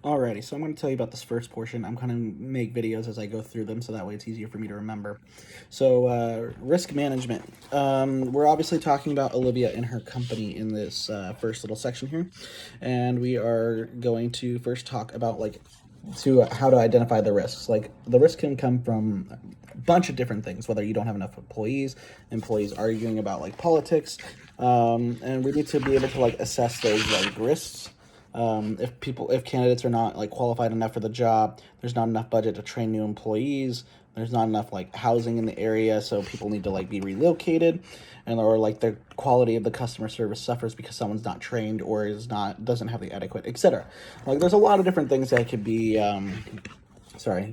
Alrighty, so I'm going to tell you about this first portion. I'm going to make videos as I go through them, so that way it's easier for me to remember. So, risk management. We're obviously talking about Olivia and her company in this first little section here, and we are going to first talk about how to identify the risks. Like, the risk can come from a bunch of different things, whether you don't have enough employees arguing about like politics, and we need to be able to like assess those like risks. If candidates are not like qualified enough for the job, there's not enough budget to train new employees, there's not enough like housing in the area, so people need to like be relocated, and or like the quality of the customer service suffers because someone's not trained or doesn't have the adequate, etc. Like, there's a lot of different things that could be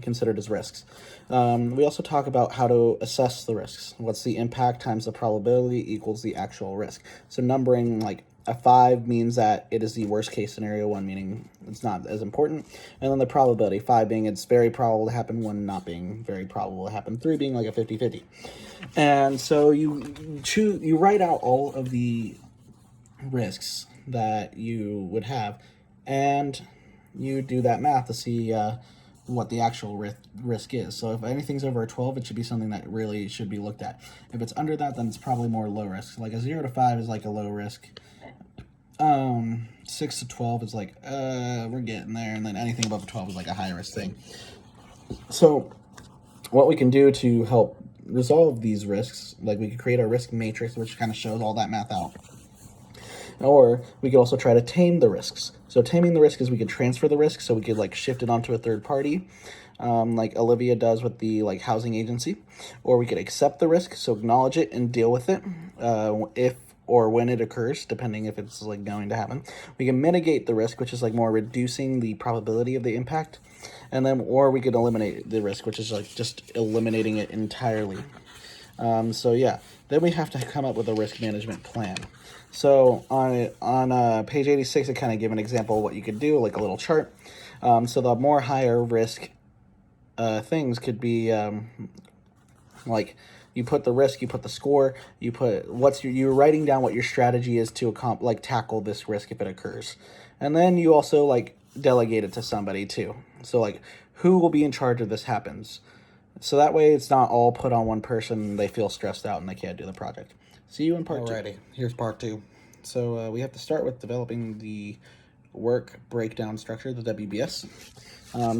considered as risks. We also talk about how to assess the risks. What's the impact times the probability equals the actual risk. So numbering like a 5 means that it is the worst case scenario, 1 meaning it's not as important, and then the probability, 5 being it's very probable to happen, 1 not being very probable to happen, 3 being like a 50-50. And so you write out all of the risks that you would have, and you do that math to see what the actual risk is. So if anything's over a 12, it should be something that really should be looked at. If it's under that, then it's probably more low risk. Like a 0 to 5 is like a low risk. 6 to 12 is like we're getting there, and then anything above a 12 is like a high risk thing. So what we can do to help resolve these risks, like we could create a risk matrix which kind of shows all that math out. Or we could also try to tame the risks. So taming the risk is we could transfer the risk, so we could like shift it onto a third party, like Olivia does with the like housing agency. Or we could accept the risk, so acknowledge it and deal with it if or when it occurs, depending if it's like going to happen. We can mitigate the risk, which is like more reducing the probability of the impact, and then or we could eliminate the risk, which is like just eliminating it entirely. So yeah, then we have to come up with a risk management plan. So on page 86, I kind of give an example of what you could do, like a little chart. So the more higher risk things could be like you put the risk, you put the score, you put you're writing down what your strategy is to tackle this risk if it occurs, and then you also like delegate it to somebody too. So like who will be in charge if this happens. So that way it's not all put on one person and they feel stressed out and they can't do the project. See you in part 2. Alrighty, here's part 2. So we have to start with developing the work breakdown structure, the WBS.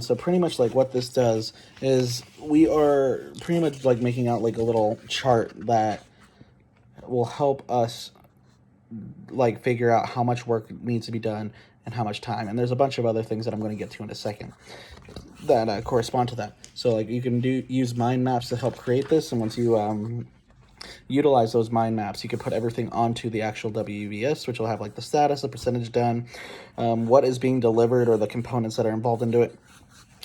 So pretty much like what this does is we are pretty much like making out like a little chart that will help us like figure out how much work needs to be done and how much time. And there's a bunch of other things that I'm going to get to in a second that correspond to that. So like you can use mind maps to help create this, and once you utilize those mind maps, you can put everything onto the actual WBS, which will have like the status, the percentage done, what is being delivered, or the components that are involved into it.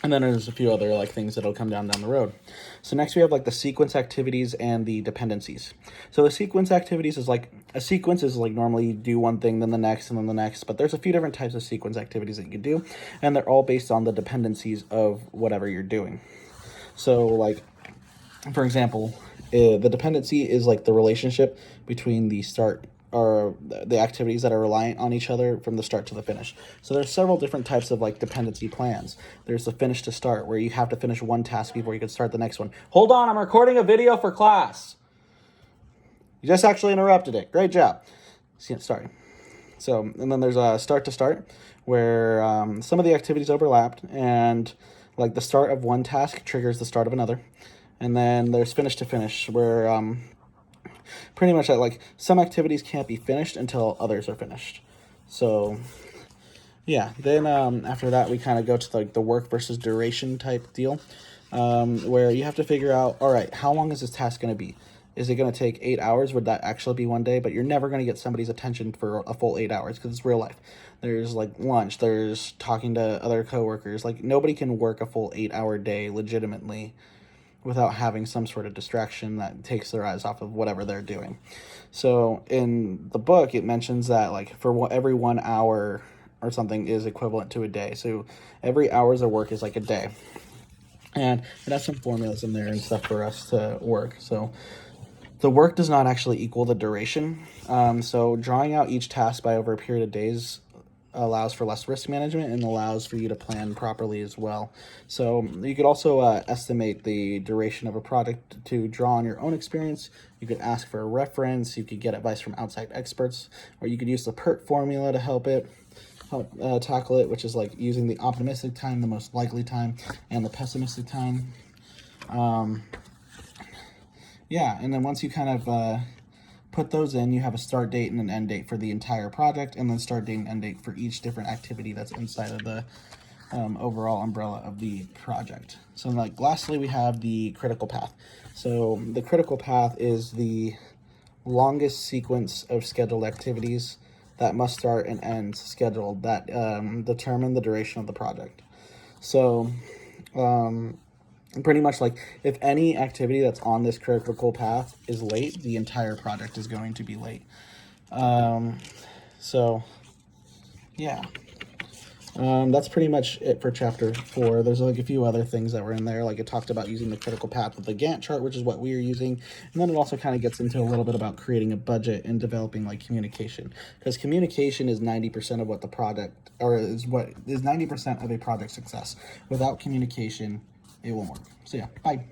And then there's a few other like things that'll come down the road. So next we have like the sequence activities and the dependencies. So the sequence activities is like a sequence is like normally you do one thing, then the next, and then the next. But there's a few different types of sequence activities that you can do, and they're all based on the dependencies of whatever you're doing. So like, for example, the dependency is like the relationship between the start or the activities that are reliant on each other from the start to the finish. So there's several different types of like dependency plans. There's the finish to start, where you have to finish one task before you can start the next one. Hold on, I'm recording a video for class. You just actually interrupted it. Great job. Sorry. So, and then there's a start to start, where some of the activities overlapped, and like the start of one task triggers the start of another. And then there's finish to finish, where pretty much like some activities can't be finished until others are finished. So yeah, then after that we kind of go to like the work versus duration type deal, where you have to figure out, all right, how long is this task going to be? Is it going to take 8 hours? Would that actually be one day? But you're never going to get somebody's attention for a full 8 hours because it's real life. There's like lunch, there's talking to other coworkers. Like nobody can work a full 8-hour day legitimately without having some sort of distraction that takes their eyes off of whatever they're doing. So in the book, it mentions that like for every 1 hour or something is equivalent to a day. So every hours of work is like a day. And it has some formulas in there and stuff for us to work. So the work does not actually equal the duration. So drawing out each task by over a period of days allows for less risk management and allows for you to plan properly as well. So you could also estimate the duration of a project to draw on your own experience. You could ask for a reference. You could get advice from outside experts, or you could use the PERT formula to help tackle it, which is like using the optimistic time, the most likely time, and the pessimistic time. Yeah, and then once you kind of put those in, you have a start date and an end date for the entire project, and then start date and end date for each different activity that's inside of the overall umbrella of the project. So like lastly, we have the critical path. So the critical path is the longest sequence of scheduled activities that must start and end scheduled that determine the duration of the project. So pretty much like if any activity that's on this critical path is late, the entire project is going to be late. So yeah, that's pretty much it for chapter 4. There's like a few other things that were in there, like it talked about using the critical path with the Gantt chart, which is what we are using, and then it also kind of gets into a little bit about creating a budget and developing like communication, because communication is 90% of what the project, or is 90% of a project success. Without communication, it won't work. So yeah, bye.